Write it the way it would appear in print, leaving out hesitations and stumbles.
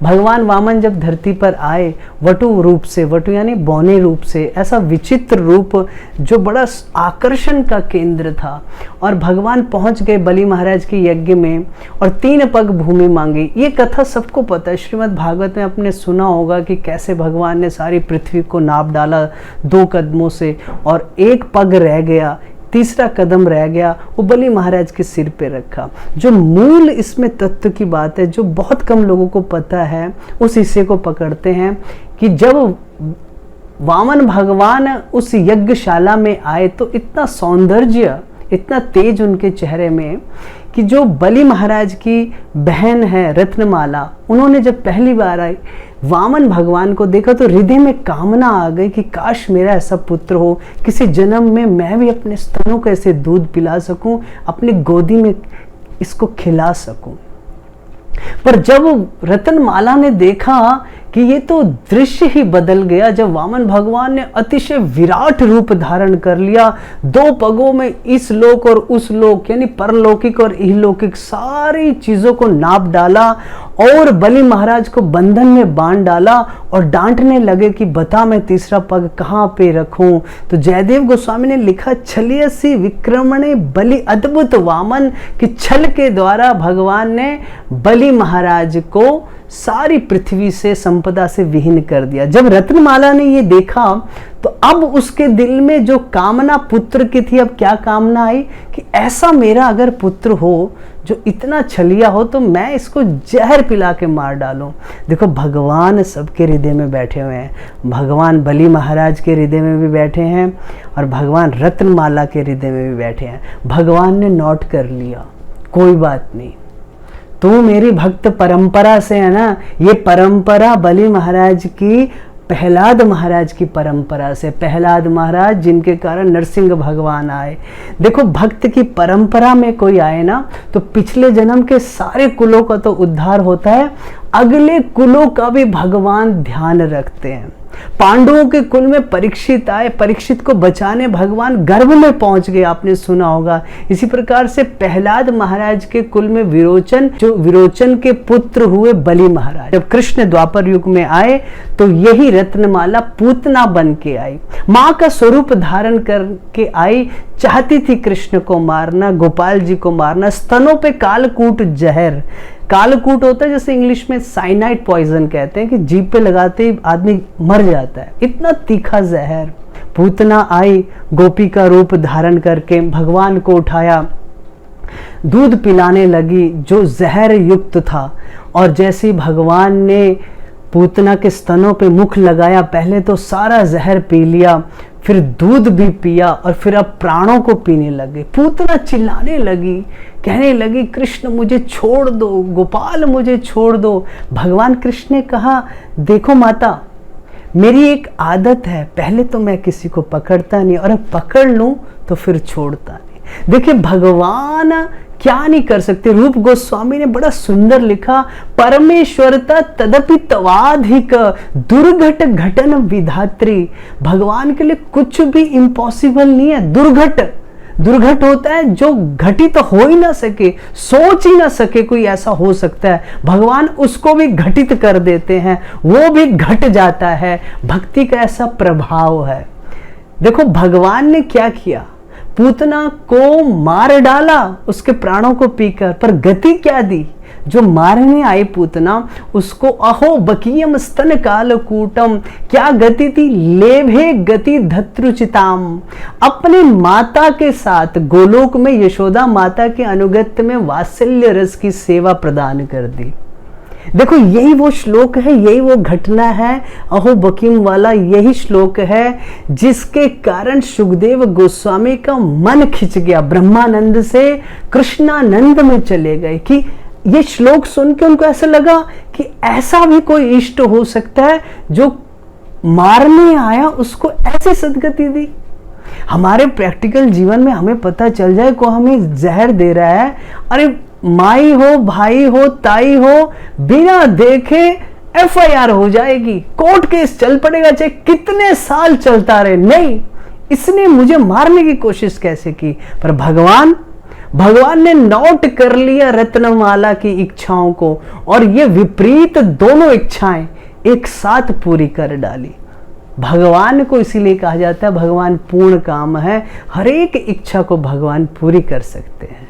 भगवान वामन जब धरती पर आए वटु रूप से, वटु यानी बौने रूप से, ऐसा विचित्र रूप जो बड़ा आकर्षण का केंद्र था, और भगवान पहुंच गए बलि महाराज के यज्ञ में और 3 पग भूमि मांगी। ये कथा सबको पता है, श्रीमद् भागवत में आपने सुना होगा कि कैसे भगवान ने सारी पृथ्वी को नाप डाला 2 कदमों से, और 1 पग रह गया, तीसरा कदम रह गया, वो बलि महाराज के सिर पे रखा। जो मूल इसमें तत्व की बात है, जो बहुत कम लोगों को पता है, उस हिस्से को पकड़ते हैं कि जब वामन भगवान उस यज्ञशाला में आए तो इतना सौंदर्य, इतना तेज उनके चेहरे में कि जो बलि महाराज की बहन है रत्नमाला, उन्होंने जब पहली बार आई वामन भगवान को देखा तो हृदय में कामना आ गई कि काश मेरा ऐसा पुत्र हो, किसी जन्म में मैं भी अपने स्तनों को ऐसे दूध पिला सकूं, अपनी गोदी में इसको खिला सकूं। पर जब रत्नमाला ने देखा कि ये तो दृश्य ही बदल गया, जब वामन भगवान ने अतिशय विराट रूप धारण कर लिया, 2 पगों में इस लोक और उस लोक यानी परलौकिक और इहलौकिक सारी चीजों को नाप डाला और बलि महाराज को बंधन में बांध डाला और डांटने लगे कि बता मैं तीसरा पग कहाँ पे रखूं। तो जयदेव गोस्वामी ने लिखा, छलियसी विक्रमणे बलि अद्भुत वामन, कि छल के द्वारा भगवान ने बलि महाराज को सारी पृथ्वी से संपदा से विहीन कर दिया। जब रत्नमाला ने ये देखा तो अब उसके दिल में जो कामना पुत्र की थी, अब क्या कामना आई कि ऐसा मेरा अगर पुत्र हो जो इतना छलिया हो तो मैं इसको जहर पिला के मार डालूं। देखो भगवान सबके हृदय में बैठे हुए हैं, भगवान बलि महाराज के हृदय में भी बैठे हैं और भगवान रत्नमाला के हृदय में भी बैठे हैं। भगवान ने नोट कर लिया, कोई बात नहीं, तू मेरी भक्त परंपरा से है ना, ये परंपरा बलि महाराज की, प्रहलाद महाराज की परंपरा से, प्रहलाद महाराज जिनके कारण नरसिंह भगवान आए। देखो भक्त की परंपरा में कोई आए ना तो पिछले जन्म के सारे कुलों का तो उद्धार होता है, अगले कुलों का भी भगवान ध्यान रखते हैं। पांडवों के कुल में परीक्षित आए, परीक्षित को बचाने भगवान गर्भ में पहुंच गए, आपने सुना होगा। इसी प्रकार से प्रहलाद महाराज के कुल में विरोचन, जो विरोचन के पुत्र हुए बलि महाराज। जब कृष्ण द्वापर युग में आए तो यही रत्नमाला पूतना बन के आई, माँ का स्वरूप धारण करके आई, चाहती थी कृष्ण को मारना, गोपाल जी को मारना। स्तनों पे कालकूट जहर, कालकूट होता है जैसे इंग्लिश में साइनाइड पॉइजन कहते हैं कि जीभ पे लगाते ही आदमी मर जाता है, इतना तीखा जहर। पूतना आई गोपी का रूप धारण करके, भगवान को उठाया, दूध पिलाने लगी जो जहर युक्त था, और जैसे ही भगवान ने पूतना के स्तनों पे मुख लगाया, पहले तो सारा जहर पी लिया, फिर दूध भी पिया और फिर अब प्राणों को पीने लगे। पूतना चिल्लाने लगी, कहने लगी कृष्ण मुझे छोड़ दो, गोपाल मुझे छोड़ दो। भगवान कृष्ण ने कहा, देखो माता, मेरी एक आदत है, पहले तो मैं किसी को पकड़ता नहीं और अब पकड़ लूं तो फिर छोड़ता नहीं। देखिए भगवान क्या नहीं कर सकते। रूप गोस्वामी ने बड़ा सुंदर लिखा, परमेश्वरता तदपि तवाधिक दुर्घट घटन विधात्री। भगवान के लिए कुछ भी इम्पॉसिबल नहीं है। दुर्घट होता है जो घटित तो हो ही ना सके, सोच ही ना सके कोई ऐसा हो सकता है, भगवान उसको भी घटित कर देते हैं, वो भी घट जाता है। भक्ति का ऐसा प्रभाव है। देखो भगवान ने क्या किया, पूतना को मार डाला उसके प्राणों को पीकर, पर गति क्या दी, जो मारने आई पूतना उसको अहो बकीयम स्तन कालकूटम, क्या गति थी, लेभे गति धत्रुचिताम। अपने माता के साथ गोलोक में यशोदा माता के अनुगत्य में वात्सल्य रस की सेवा प्रदान कर दी। देखो यही वो श्लोक है, यही वो घटना है, अहो बकीम वाला यही श्लोक है जिसके कारण सुखदेव गोस्वामी का मन खिंच गया, ब्रह्मानंद से कृष्णानंद में चले गए कि ये श्लोक सुन के उनको ऐसा लगा कि ऐसा भी कोई इष्ट हो सकता है जो मारने आया उसको ऐसे सदगति दी। हमारे प्रैक्टिकल जीवन में हमें पता चल जाए को हमें जहर दे रहा है, अरे माई हो, भाई हो, ताई हो, बिना देखे FIR हो जाएगी, कोर्ट केस चल पड़ेगा, चाहे कितने साल चलता रहे। नहीं, इसने मुझे मारने की कोशिश कैसे की, पर भगवान ने नोट कर लिया रत्नमाला की इच्छाओं को और ये विपरीत दोनों इच्छाएं एक साथ पूरी कर डाली। भगवान को इसीलिए कहा जाता है भगवान पूर्ण काम है, हर एक इच्छा को भगवान पूरी कर सकते हैं।